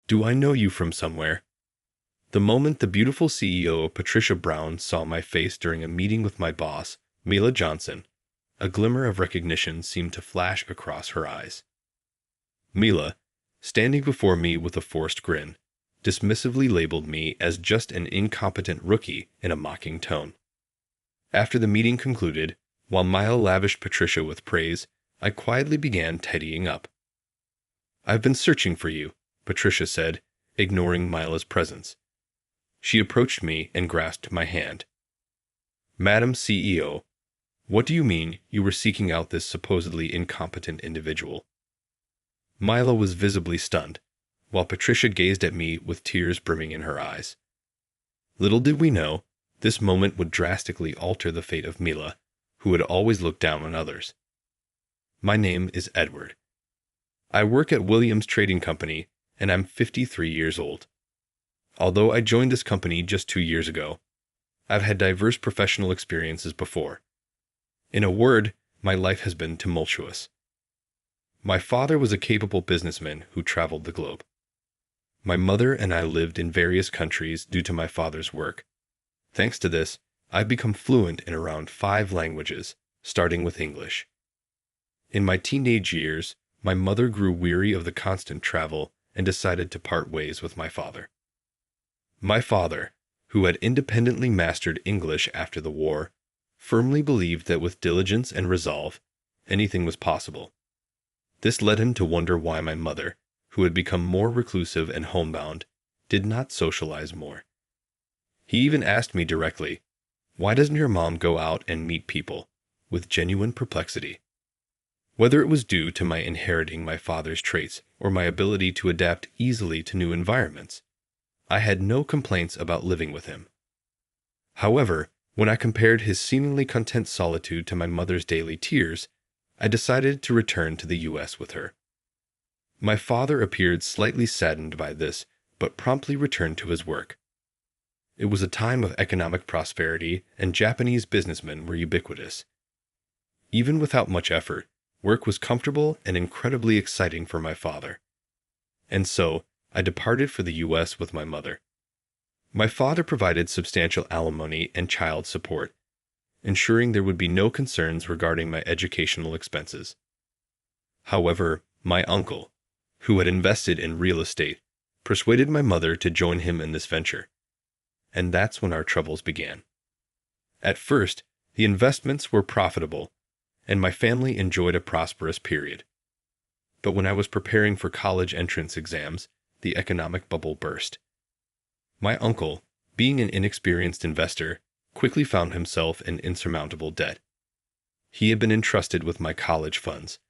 Do I know you from somewhere? The moment the beautiful CEO, Patricia Brown, saw my face during a meeting with my boss, Mila Johnson, a glimmer of recognition seemed to flash across her eyes. Mila, standing before me with a forced grin, dismissively labeled me as just an incompetent rookie in a mocking tone. After the meeting concluded, while Mila lavished Patricia with praise, I quietly began tidying up. "I've been searching for you," Patricia said, ignoring Mila's presence. She approached me and grasped my hand. "Madam CEO, what do you mean you were seeking out this supposedly incompetent individual?" Mila was visibly stunned, while Patricia gazed at me with tears brimming in her eyes. Little did we know, this moment would drastically alter the fate of Mila, who had always looked down on others. "My name is Edward. I work at Williams Trading Company, and I'm 53 years old. Although I joined this company just 2 years ago, I've had diverse professional experiences before. In a word, my life has been tumultuous. My father was a capable businessman who traveled the globe. My mother and I lived in various countries due to my father's work. Thanks to this, I've become fluent in around 5 languages, starting with English. In my teenage years, my mother grew weary of the constant travel and decided to part ways with my father. My father, who had independently mastered English after the war, firmly believed that with diligence and resolve, anything was possible. This led him to wonder why my mother, who had become more reclusive and homebound, did not socialize more. He even asked me directly, "Why doesn't your mom go out and meet people?" with genuine perplexity. Whether it was due to my inheriting my father's traits or my ability to adapt easily to new environments, I had no complaints about living with him. However, when I compared his seemingly content solitude to my mother's daily tears, I decided to return to the U.S. with her. My father appeared slightly saddened by this, but promptly returned to his work. It was a time of economic prosperity, and Japanese businessmen were ubiquitous. Even without much effort, work was comfortable and incredibly exciting for my father. And so, I departed for the U.S. with my mother. My father provided substantial alimony and child support, ensuring there would be no concerns regarding my educational expenses. However, my uncle, who had invested in real estate, persuaded my mother to join him in this venture. And that's when our troubles began. At first, the investments were profitable, and my family enjoyed a prosperous period. But when I was preparing for college entrance exams, the economic bubble burst. My uncle, being an inexperienced investor, quickly found himself in insurmountable debt. He had been entrusted with my college funds,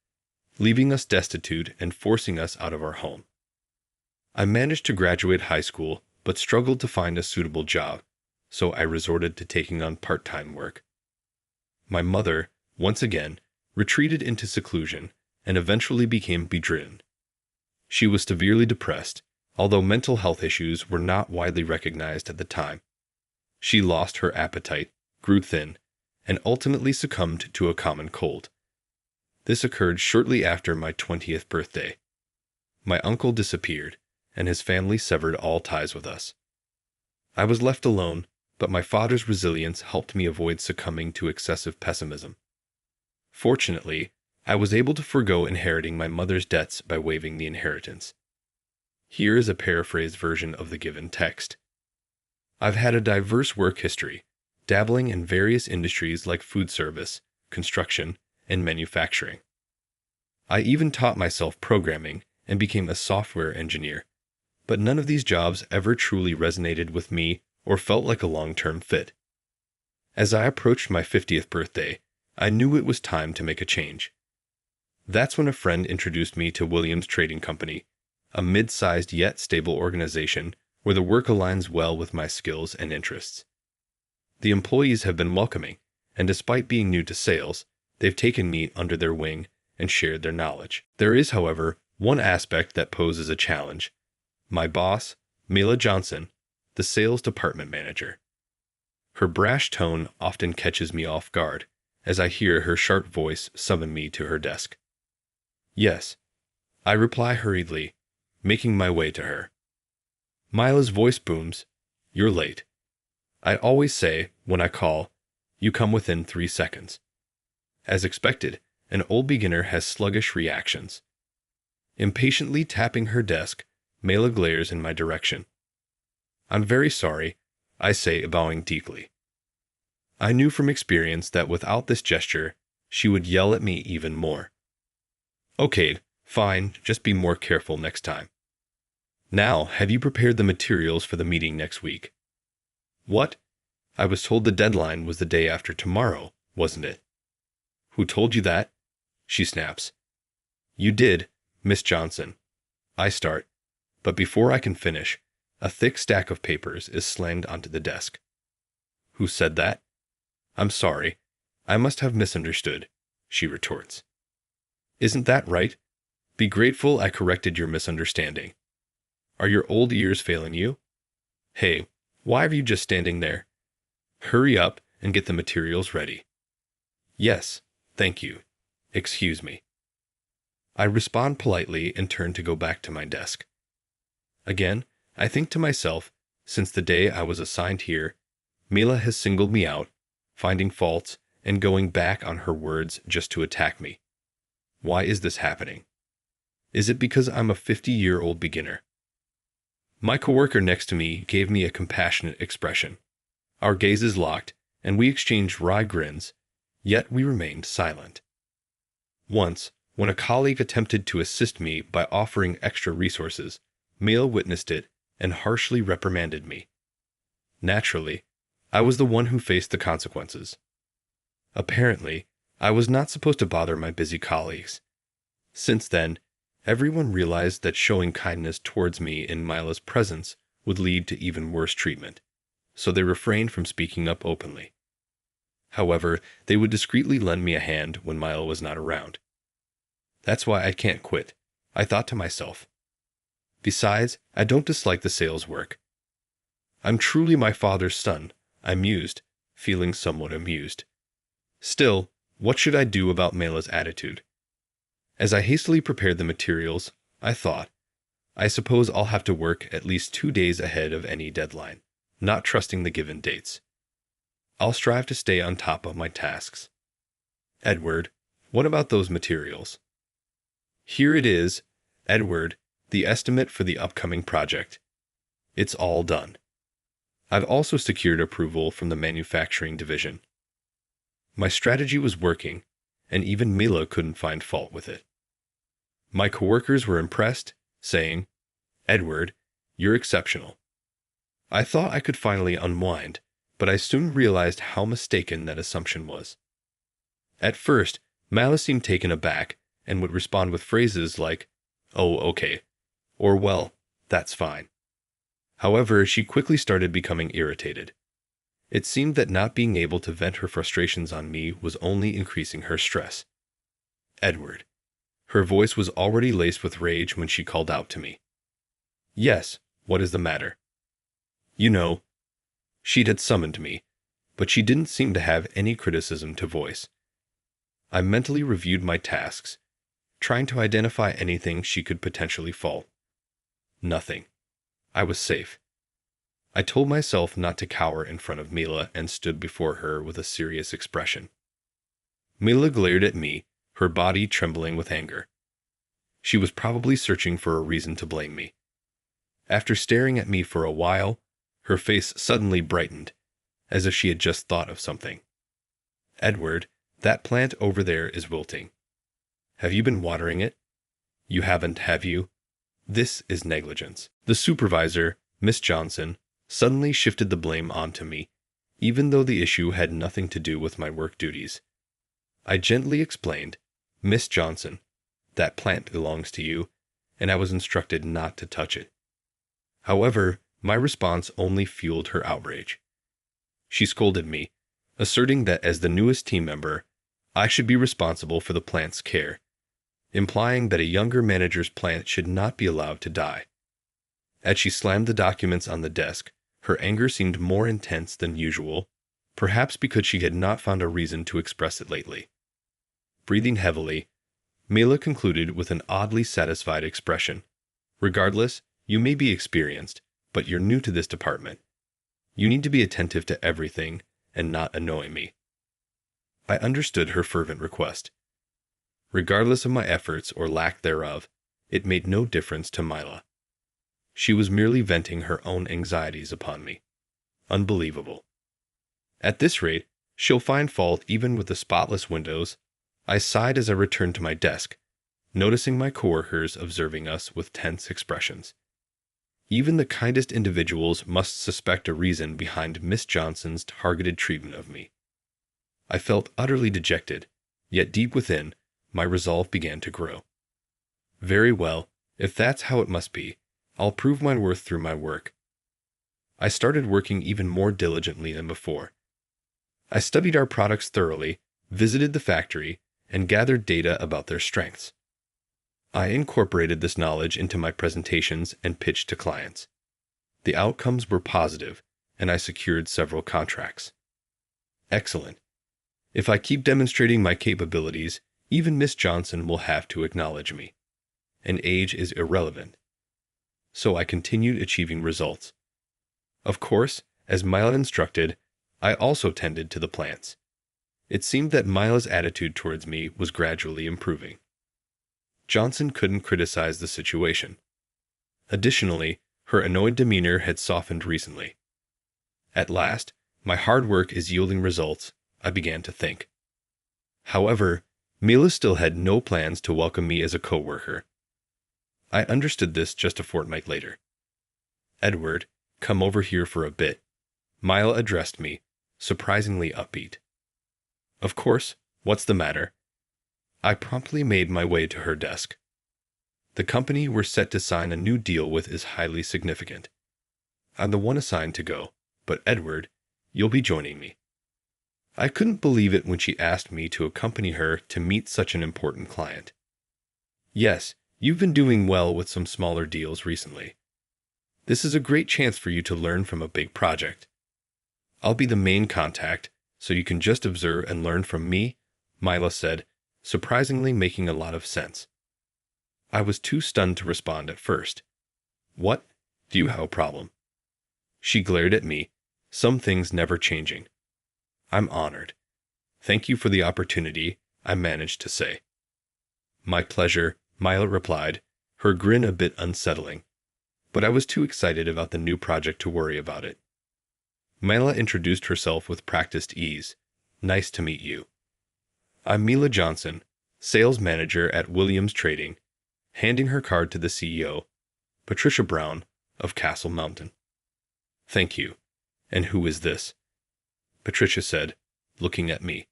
leaving us destitute and forcing us out of our home. I managed to graduate high school, but struggled to find a suitable job, so I resorted to taking on part-time work. My mother, once again, retreated into seclusion and eventually became bedridden. She was severely depressed, although mental health issues were not widely recognized at the time. She lost her appetite, grew thin, and ultimately succumbed to a common cold. This occurred shortly after my 20th birthday. My uncle disappeared, and his family severed all ties with us. I was left alone, but my father's resilience helped me avoid succumbing to excessive pessimism. Fortunately, I was able to forego inheriting my mother's debts by waiving the inheritance. Here is a paraphrased version of the given text. I've had a diverse work history, dabbling in various industries like food service, construction, and manufacturing. I even taught myself programming and became a software engineer, but none of these jobs ever truly resonated with me or felt like a long-term fit. As I approached my 50th birthday, I knew it was time to make a change. That's when a friend introduced me to Williams Trading Company, a mid-sized yet stable organization where the work aligns well with my skills and interests. The employees have been welcoming, and despite being new to sales, they've taken me under their wing and shared their knowledge. There is, however, one aspect that poses a challenge. My boss, Mila Johnson, the sales department manager. Her brash tone often catches me off guard, as I hear her sharp voice summon me to her desk. "Yes," I reply hurriedly, making my way to her. Mila's voice booms. You're late. I always say, when I call, you come within 3 seconds. As expected, an old beginner has sluggish reactions. Impatiently tapping her desk, Mela glares in my direction. I'm very sorry, I say, bowing deeply. I knew from experience that without this gesture, she would yell at me even more. Okay, fine, just be more careful next time. Now, have you prepared the materials for the meeting next week? What? I was told the deadline was the day after tomorrow, wasn't it? Who told you that? She snaps. You did, Miss Johnson. I start, but before I can finish, a thick stack of papers is slammed onto the desk. Who said that? I'm sorry. I must have misunderstood, she retorts. Isn't that right? Be grateful I corrected your misunderstanding. Are your old ears failing you? Hey, why are you just standing there? Hurry up and get the materials ready. Yes, thank you. Excuse me. I respond politely and turn to go back to my desk. Again, I think to myself, since the day I was assigned here, Mila has singled me out, finding faults and going back on her words just to attack me. Why is this happening? Is it because I'm a 50-year-old beginner? My coworker next to me gave me a compassionate expression. Our gazes locked, and we exchanged wry grins, yet we remained silent. Once, when a colleague attempted to assist me by offering extra resources, Mila witnessed it and harshly reprimanded me. Naturally, I was the one who faced the consequences. Apparently, I was not supposed to bother my busy colleagues. Since then, everyone realized that showing kindness towards me in Mila's presence would lead to even worse treatment, so they refrained from speaking up openly. However, they would discreetly lend me a hand when Mila was not around. That's why I can't quit, I thought to myself. Besides, I don't dislike the sales work. I'm truly my father's son, I mused, feeling somewhat amused. Still, what should I do about Mila's attitude? As I hastily prepared the materials, I thought, I suppose I'll have to work at least 2 days ahead of any deadline, not trusting the given dates. I'll strive to stay on top of my tasks. Edward, what about those materials? Here it is, Edward, the estimate for the upcoming project. It's all done. I've also secured approval from the manufacturing division. My strategy was working, and even Mila couldn't find fault with it. My coworkers were impressed, saying, Edward, you're exceptional. I thought I could finally unwind, but I soon realized how mistaken that assumption was. At first, Mila seemed taken aback and would respond with phrases like, oh, okay, or well, that's fine. However, she quickly started becoming irritated. It seemed that not being able to vent her frustrations on me was only increasing her stress. Edward. Her voice was already laced with rage when she called out to me. Yes, what is the matter? You know, she'd had summoned me, but she didn't seem to have any criticism to voice. I mentally reviewed my tasks, trying to identify anything she could potentially fault. Nothing. I was safe. I told myself not to cower in front of Mila and stood before her with a serious expression. Mila glared at me, her body trembling with anger. She was probably searching for a reason to blame me. After staring at me for a while, her face suddenly brightened, as if she had just thought of something. Edward, that plant over there is wilting. Have you been watering it? You haven't, have you? This is negligence. The supervisor, Miss Johnson, suddenly shifted the blame onto me, even though the issue had nothing to do with my work duties. I gently explained, Miss Johnson, that plant belongs to you, and I was instructed not to touch it. However, my response only fueled her outrage. She scolded me, asserting that as the newest team member, I should be responsible for the plant's care, implying that a younger manager's plant should not be allowed to die. As she slammed the documents on the desk, her anger seemed more intense than usual, perhaps because she had not found a reason to express it lately. Breathing heavily, Mila concluded with an oddly satisfied expression. Regardless, you may be experienced, but you're new to this department. You need to be attentive to everything and not annoy me." I understood her fervent request. Regardless of my efforts or lack thereof, it made no difference to Mila. She was merely venting her own anxieties upon me. Unbelievable. At this rate, she'll find fault even with the spotless windows. I sighed as I returned to my desk, noticing my coworkers observing us with tense expressions. Even the kindest individuals must suspect a reason behind Miss Johnson's targeted treatment of me. I felt utterly dejected, yet deep within, my resolve began to grow. Very well, if that's how it must be, I'll prove my worth through my work. I started working even more diligently than before. I studied our products thoroughly, visited the factory, and gathered data about their strengths. I incorporated this knowledge into my presentations and pitched to clients. The outcomes were positive, and I secured several contracts. Excellent. If I keep demonstrating my capabilities, even Miss Johnson will have to acknowledge me. And age is irrelevant. So I continued achieving results. Of course, as Mila instructed, I also tended to the plants. It seemed that Mila's attitude towards me was gradually improving. Johnson couldn't criticize the situation. Additionally, her annoyed demeanor had softened recently. At last, my hard work is yielding results, I began to think. However, Mila still had no plans to welcome me as a co-worker. I understood this just a fortnight later. "Edward, come over here for a bit," Mila addressed me, surprisingly upbeat. "Of course, what's the matter?" I promptly made my way to her desk. The company we're set to sign a new deal with is highly significant. I'm the one assigned to go, but Edward, you'll be joining me. I couldn't believe it when she asked me to accompany her to meet such an important client. "Yes, you've been doing well with some smaller deals recently. This is a great chance for you to learn from a big project. I'll be the main contact, so you can just observe and learn from me," Mila said, surprisingly making a lot of sense. I was too stunned to respond at first. "What? Do you have a problem?" She glared at me, some things never changing. "I'm honored. Thank you for the opportunity," I managed to say. "My pleasure," Mila replied, her grin a bit unsettling. But I was too excited about the new project to worry about it. Mila introduced herself with practiced ease. "Nice to meet you. I'm Mila Johnson, sales manager at Williams Trading," handing her card to the CEO, Patricia Brown, of Castle Mountain. "Thank you. And who is this?" Patricia said, looking at me.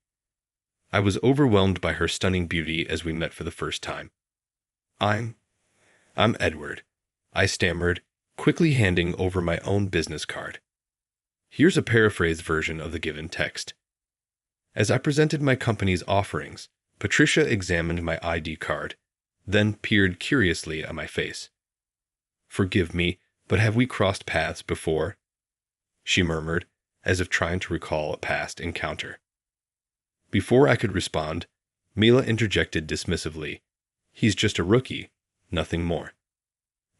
I was overwhelmed by her stunning beauty as we met for the first time. I'm Edward," I stammered, quickly handing over my own business card. Here's a paraphrased version of the given text. As I presented my company's offerings, Patricia examined my ID card, then peered curiously at my face. "Forgive me, but have we crossed paths before?" she murmured, as if trying to recall a past encounter. Before I could respond, Mila interjected dismissively, "He's just a rookie, nothing more."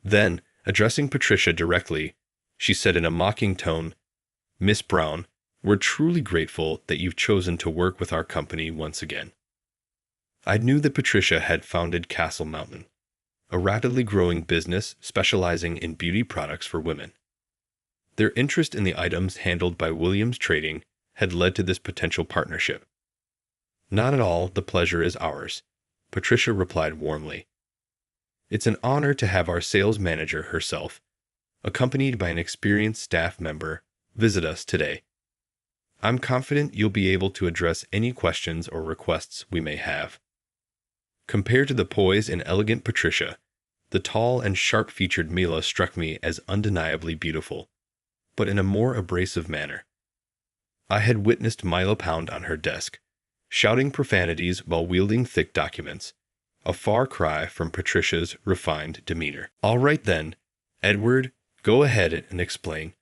Then, addressing Patricia directly, she said in a mocking tone, "Miss Brown, we're truly grateful that you've chosen to work with our company once again." I knew that Patricia had founded Castle Mountain, a rapidly growing business specializing in beauty products for women. Their interest in the items handled by Williams Trading had led to this potential partnership. "Not at all, the pleasure is ours," Patricia replied warmly. "It's an honor to have our sales manager herself, accompanied by an experienced staff member, visit us today. I'm confident you'll be able to address any questions or requests we may have." Compared to the poised and elegant Patricia, the tall and sharp-featured Mila struck me as undeniably beautiful, but in a more abrasive manner. I had witnessed Mila pound on her desk, shouting profanities while wielding thick documents, a far cry from Patricia's refined demeanor. "All right then, Edward, go ahead and explain,"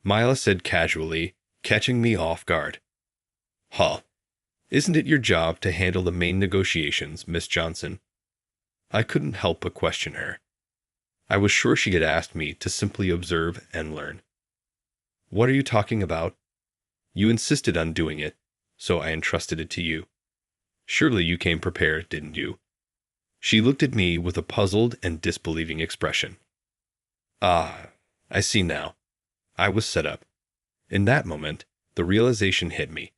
Mila said casually, catching me off guard. "Huh. Isn't it your job to handle the main negotiations, Miss Johnson?" I couldn't help but question her. I was sure she had asked me to simply observe and learn. What are you talking about? You insisted on doing it, so I entrusted it to you. Surely you came prepared, didn't you? She looked at me with a puzzled and disbelieving expression. Ah, I see now. I was set up. In that moment, the realization hit me.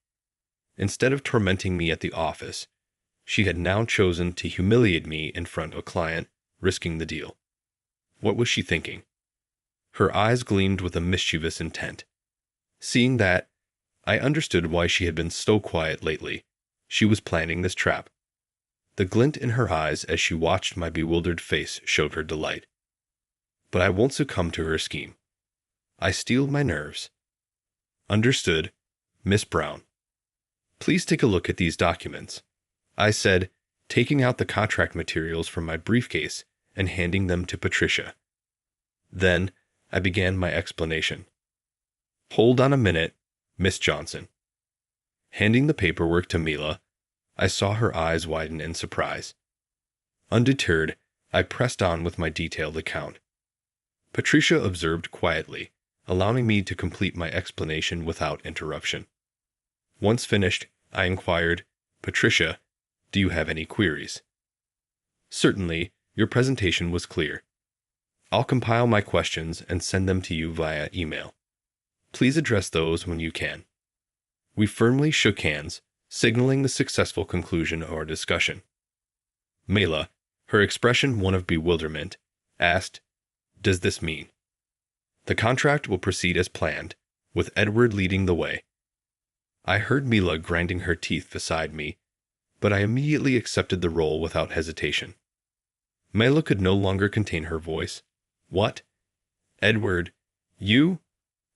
Instead of tormenting me at the office, she had now chosen to humiliate me in front of a client, risking the deal. What was she thinking? Her eyes gleamed with a mischievous intent. Seeing that, I understood why she had been so quiet lately. She was planning this trap. The glint in her eyes as she watched my bewildered face showed her delight. But I won't succumb to her scheme. I steeled my nerves. Understood, Miss Brown. Please take a look at these documents, I said, taking out the contract materials from my briefcase and handing them to Patricia. Then I began my explanation. Hold on a minute, Miss Johnson. Handing the paperwork to Mila, I saw her eyes widen in surprise. Undeterred, I pressed on with my detailed account. Patricia observed quietly, allowing me to complete my explanation without interruption. Once finished, I inquired, Patricia, do you have any queries? Certainly, your presentation was clear. I'll compile my questions and send them to you via email. Please address those when you can. We firmly shook hands, signaling the successful conclusion of our discussion. Mela, her expression one of bewilderment, asked, Does this mean? The contract will proceed as planned, with Edward leading the way. I heard Mila grinding her teeth beside me, but I immediately accepted the role without hesitation. Mela could no longer contain her voice. What? Edward, you?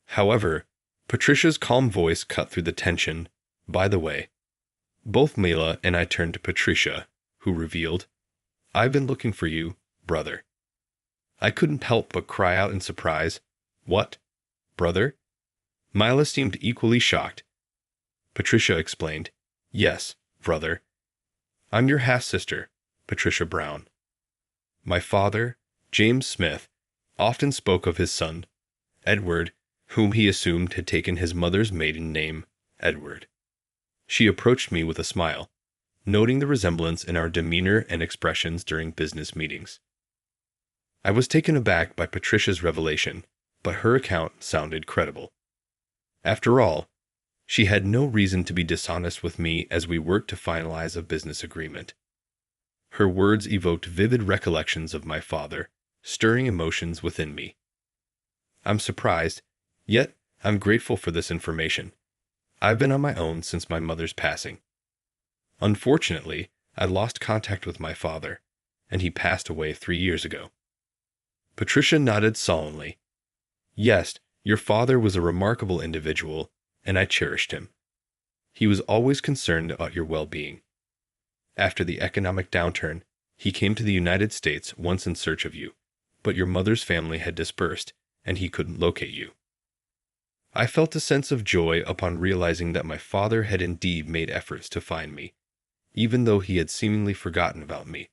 However, Patricia's calm voice cut through the tension. By the way, both Mela and I turned to Patricia, who revealed, I've been looking for you, brother. I couldn't help but cry out in surprise. What? Brother? Mila seemed equally shocked. Patricia explained, Yes, brother. I'm your half-sister, Patricia Brown. My father, James Smith, often spoke of his son, Edward, whom he assumed had taken his mother's maiden name, Edward. She approached me with a smile, noting the resemblance in our demeanor and expressions during business meetings. I was taken aback by Patricia's revelation, but her account sounded credible. After all, she had no reason to be dishonest with me as we worked to finalize a business agreement. Her words evoked vivid recollections of my father, stirring emotions within me. I'm surprised, yet I'm grateful for this information. I've been on my own since my mother's passing. Unfortunately, I lost contact with my father, and he passed away 3 years ago. Patricia nodded solemnly. Yes, your father was a remarkable individual, and I cherished him. He was always concerned about your well-being. After the economic downturn, he came to the United States once in search of you, but your mother's family had dispersed, and he couldn't locate you. I felt a sense of joy upon realizing that my father had indeed made efforts to find me, even though he had seemingly forgotten about me.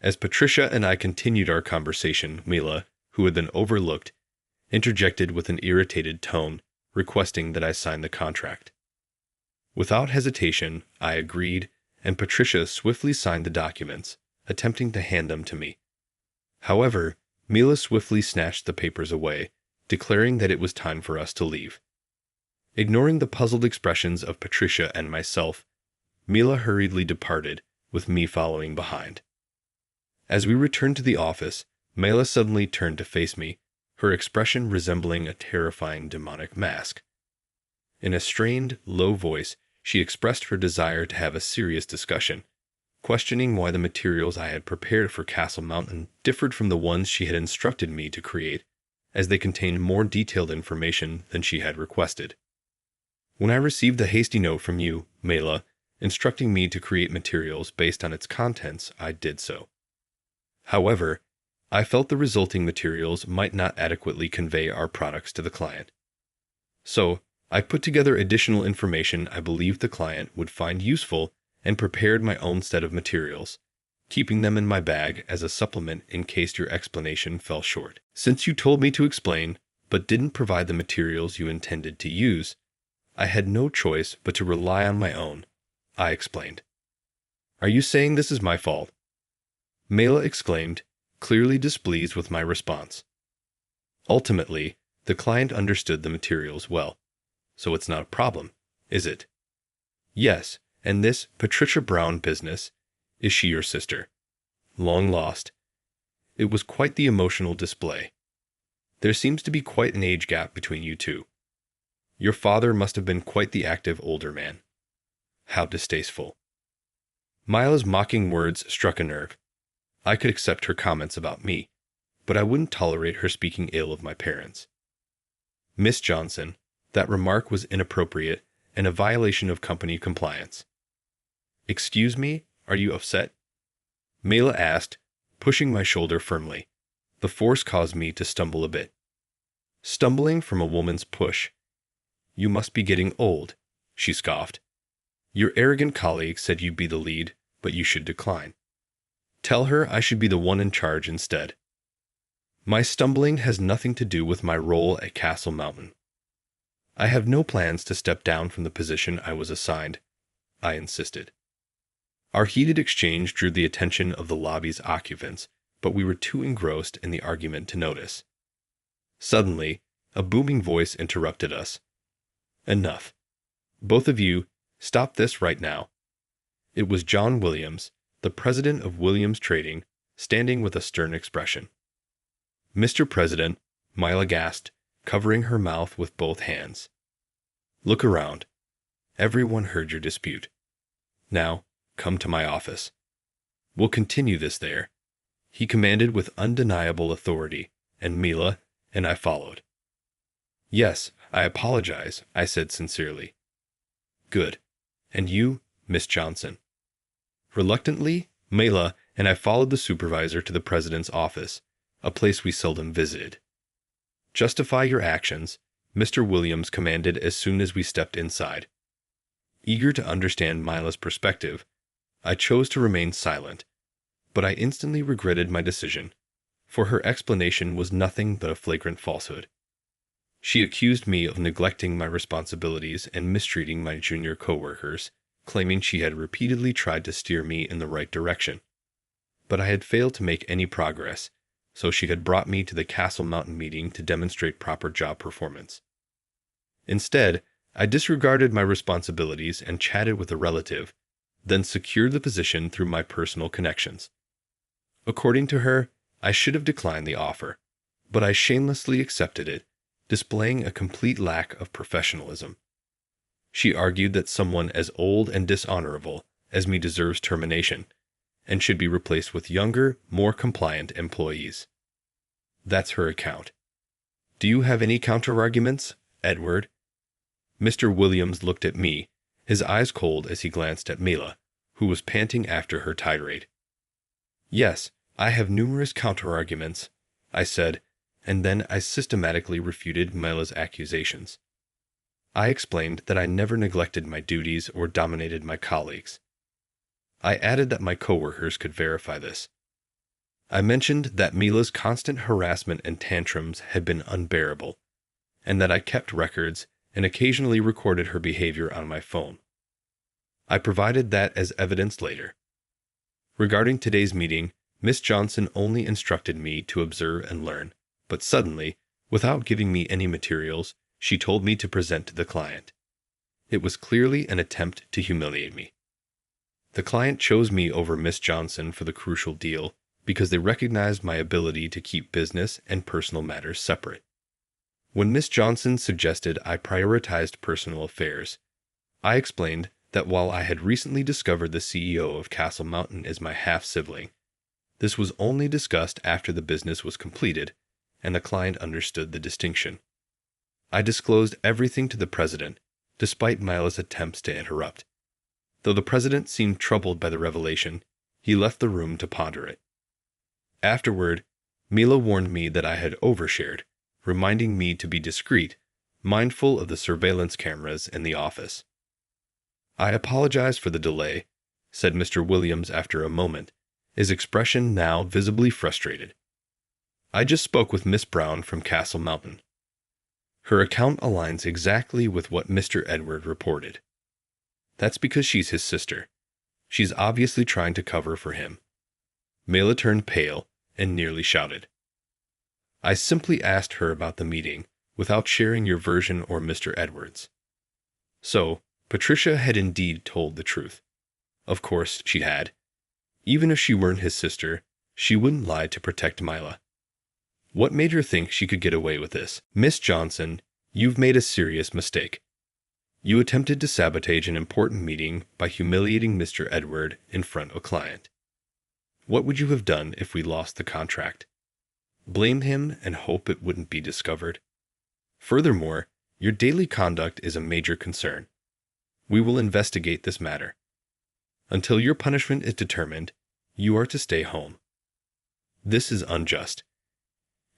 As Patricia and I continued our conversation, Mila, who had been overlooked, interjected with an irritated tone, requesting that I sign the contract. Without hesitation, I agreed, and Patricia swiftly signed the documents, attempting to hand them to me. However, Mila swiftly snatched the papers away, declaring that it was time for us to leave. Ignoring the puzzled expressions of Patricia and myself, Mila hurriedly departed, with me following behind. As we returned to the office, Mila suddenly turned to face me, her expression resembling a terrifying demonic mask. In a strained, low voice, she expressed her desire to have a serious discussion, questioning why the materials I had prepared for Castle Mountain differed from the ones she had instructed me to create, as they contained more detailed information than she had requested. When I received a hasty note from you, Mela, instructing me to create materials based on its contents, I did so. However, I felt the resulting materials might not adequately convey our products to the client. So, I put together additional information I believed the client would find useful and prepared my own set of materials, keeping them in my bag as a supplement in case your explanation fell short. Since you told me to explain, but didn't provide the materials you intended to use, I had no choice but to rely on my own, I explained. Are you saying this is my fault? Mela exclaimed, clearly displeased with my response. Ultimately, the client understood the materials well, so it's not a problem, is it? Yes, and this Patricia Brown business, is she your sister? Long lost. It was quite the emotional display. There seems to be quite an age gap between you two. Your father must have been quite the active older man. How distasteful. Mila's mocking words struck a nerve. I could accept her comments about me, but I wouldn't tolerate her speaking ill of my parents. Miss Johnson, that remark was inappropriate and a violation of company compliance. Excuse me, are you upset? Mela asked, pushing my shoulder firmly. The force caused me to stumble a bit. Stumbling from a woman's push. You must be getting old, she scoffed. Your arrogant colleague said you'd be the lead, but you should decline. Tell her I should be the one in charge instead. My stumbling has nothing to do with my role at Castle Mountain. I have no plans to step down from the position I was assigned, I insisted. Our heated exchange drew the attention of the lobby's occupants, but we were too engrossed in the argument to notice. Suddenly, a booming voice interrupted us. Enough. Both of you, stop this right now. It was John Williams, the president of Williams Trading, standing with a stern expression. Mr. President, Mila gasped, covering her mouth with both hands. Look around. Everyone heard your dispute. Now, come to my office. We'll continue this there, he commanded with undeniable authority, and Mila and I followed. Yes, I apologize, I said sincerely. Good. And you, Miss Johnson? Reluctantly, Mila and I followed the supervisor to the president's office, a place we seldom visited. Justify your actions, Mr. Williams commanded as soon as we stepped inside. Eager to understand Mila's perspective, I chose to remain silent, but I instantly regretted my decision, for her explanation was nothing but a flagrant falsehood. She accused me of neglecting my responsibilities and mistreating my junior coworkers, claiming she had repeatedly tried to steer me in the right direction. But I had failed to make any progress, so she had brought me to the Castle Mountain meeting to demonstrate proper job performance. Instead, I disregarded my responsibilities and chatted with a relative, then secured the position through my personal connections. According to her, I should have declined the offer, but I shamelessly accepted it, displaying a complete lack of professionalism. She argued that someone as old and dishonorable as me deserves termination, and should be replaced with younger, more compliant employees. That's her account. Do you have any counter-arguments, Edward? Mr. Williams looked at me, his eyes cold as he glanced at Mila, who was panting after her tirade. Yes, I have numerous counter-arguments, I said, and then I systematically refuted Mila's accusations. I explained that I never neglected my duties or dominated my colleagues. I added that my coworkers could verify this. I mentioned that Mila's constant harassment and tantrums had been unbearable, and that I kept records and occasionally recorded her behavior on my phone. I provided that as evidence later. Regarding today's meeting, Miss Johnson only instructed me to observe and learn, but suddenly, without giving me any materials, she told me to present to the client. It was clearly an attempt to humiliate me. The client chose me over Miss Johnson for the crucial deal because they recognized my ability to keep business and personal matters separate. When Miss Johnson suggested I prioritized personal affairs, I explained that while I had recently discovered the CEO of Castle Mountain as my half-sibling, this was only discussed after the business was completed and the client understood the distinction. I disclosed everything to the president, despite Mila's attempts to interrupt. Though the president seemed troubled by the revelation, he left the room to ponder it. Afterward, Mila warned me that I had overshared, reminding me to be discreet, mindful of the surveillance cameras in the office. I apologize for the delay, said Mr. Williams after a moment, his expression now visibly frustrated. I just spoke with Miss Brown from Castle Mountain. Her account aligns exactly with what Mr. Edward reported. That's because she's his sister. She's obviously trying to cover for him. Mela turned pale and nearly shouted. I simply asked her about the meeting, without sharing your version or Mr. Edward's. So, Patricia had indeed told the truth. Of course she had. Even if she weren't his sister, she wouldn't lie to protect Mila. What made her think she could get away with this? Miss Johnson, you've made a serious mistake. You attempted to sabotage an important meeting by humiliating Mr. Edward in front of a client. What would you have done if we lost the contract? Blame him and hope it wouldn't be discovered? Furthermore, your daily conduct is a major concern. We will investigate this matter. Until your punishment is determined, you are to stay home. This is unjust.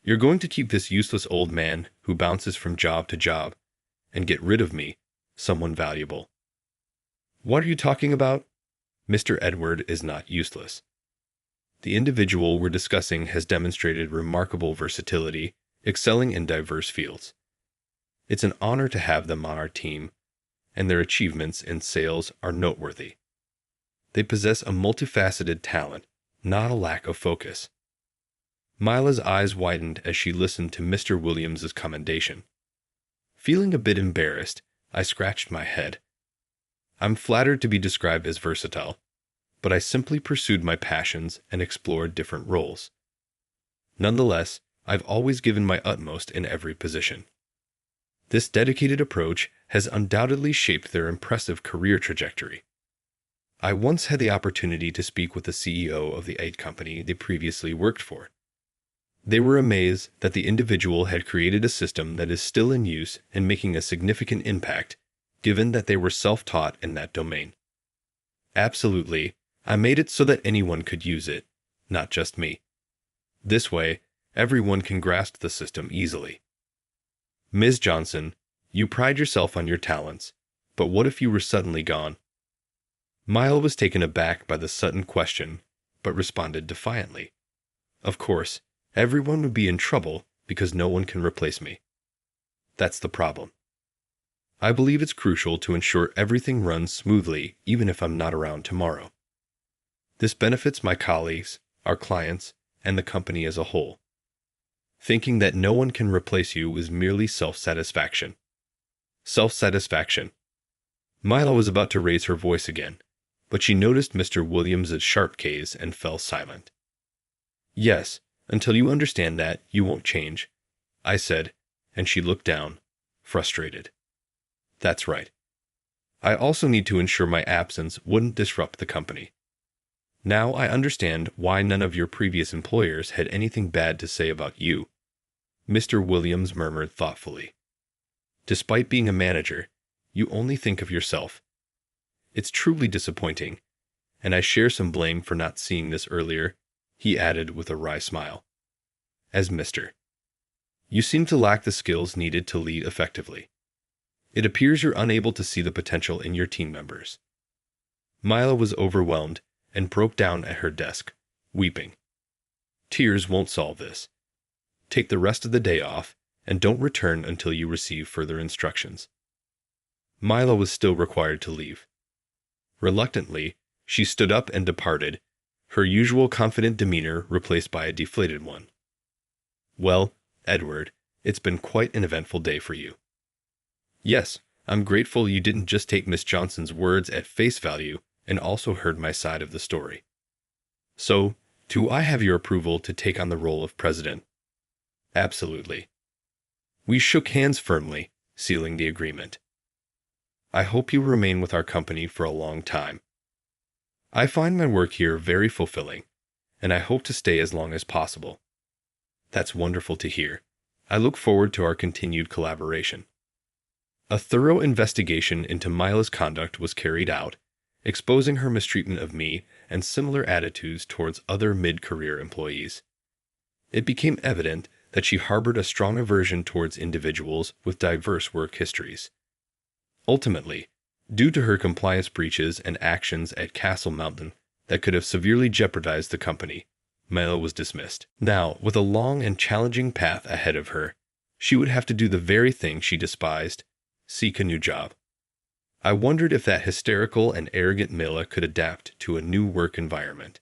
You're going to keep this useless old man who bounces from job to job and get rid of me, someone valuable. What are you talking about? Mr. Edward is not useless. The individual we're discussing has demonstrated remarkable versatility, excelling in diverse fields. It's an honor to have them on our team, and their achievements in sales are noteworthy. They possess a multifaceted talent, not a lack of focus. Mila's eyes widened as she listened to Mr. Williams's commendation. Feeling a bit embarrassed, I scratched my head. I'm flattered to be described as versatile, but I simply pursued my passions and explored different roles. Nonetheless, I've always given my utmost in every position. This dedicated approach has undoubtedly shaped their impressive career trajectory. I once had the opportunity to speak with the CEO of the aita company they previously worked for. They were amazed that the individual had created a system that is still in use and making a significant impact, given that they were self-taught in that domain. Absolutely, I made it so that anyone could use it, not just me. This way, everyone can grasp the system easily. Ms. Johnson, you pride yourself on your talents, but what if you were suddenly gone? Mila was taken aback by the sudden question, but responded defiantly. Of course, everyone would be in trouble because no one can replace me. That's the problem. I believe it's crucial to ensure everything runs smoothly even if I'm not around tomorrow. This benefits my colleagues, our clients, and the company as a whole. Thinking that no one can replace you is merely self-satisfaction. Self-satisfaction. Mila was about to raise her voice again, but she noticed Mr. Williams's sharp gaze and fell silent. Yes, until you understand that, you won't change, I said, and she looked down, frustrated. That's right. I also need to ensure my absence wouldn't disrupt the company. Now I understand why none of your previous employers had anything bad to say about you, Mr. Williams murmured thoughtfully. Despite being a manager, you only think of yourself. It's truly disappointing, and I share some blame for not seeing this earlier, he added with a wry smile. As Mr. You seem to lack the skills needed to lead effectively. It appears you're unable to see the potential in your team members. Mila was overwhelmed and broke down at her desk, weeping. Tears won't solve this. Take the rest of the day off and don't return until you receive further instructions. Mila was still required to leave. Reluctantly, she stood up and departed, her usual confident demeanor replaced by a deflated one. Well, Edward, it's been quite an eventful day for you. Yes, I'm grateful you didn't just take Miss Johnson's words at face value and also heard my side of the story. So, do I have your approval to take on the role of president? Absolutely. We shook hands firmly, sealing the agreement. I hope you remain with our company for a long time. I find my work here very fulfilling, and I hope to stay as long as possible. That's wonderful to hear. I look forward to our continued collaboration. A thorough investigation into Mila's conduct was carried out, exposing her mistreatment of me and similar attitudes towards other mid-career employees. It became evident that she harbored a strong aversion towards individuals with diverse work histories. Ultimately, due to her compliance breaches and actions at Castle Mountain that could have severely jeopardized the company, Mela was dismissed. Now, with a long and challenging path ahead of her, she would have to do the very thing she despised: seek a new job. I wondered if that hysterical and arrogant Mela could adapt to a new work environment.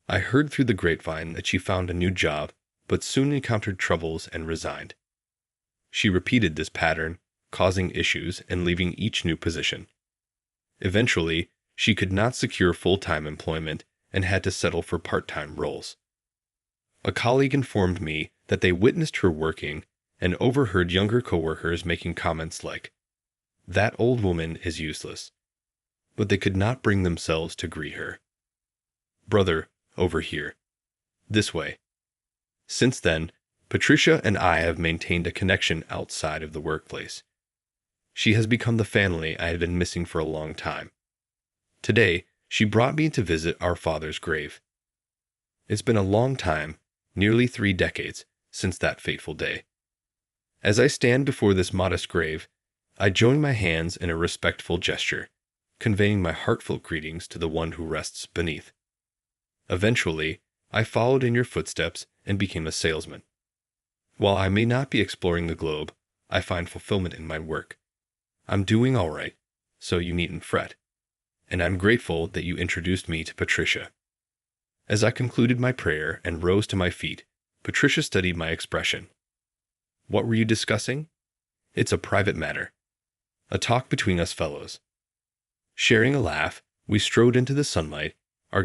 I heard through the grapevine that she found a new job, but soon encountered troubles and resigned. She repeated this pattern, causing issues and leaving each new position. Eventually, she could not secure full-time employment and had to settle for part-time roles. A colleague informed me that they witnessed her working and overheard younger coworkers making comments like, "That old woman is useless," but they could not bring themselves to greet her. "Brother, over here. This way." Since then, Patricia and I have maintained a connection outside of the workplace. She has become the family I had been missing for a long time. Today, she brought me to visit our father's grave. It's been a long time, nearly 3 decades, since that fateful day. As I stand before this modest grave, I join my hands in a respectful gesture, conveying my heartfelt greetings to the one who rests beneath. Eventually, I followed in your footsteps and became a salesman. While I may not be exploring the globe, I find fulfillment in my work. I'm doing all right, so you needn't fret. And I'm grateful that you introduced me to Patricia. As I concluded my prayer and rose to my feet, Patricia studied my expression. "What were you discussing?" "It's a private matter. A talk between us fellows." Sharing a laugh, we strode into the sunlight, our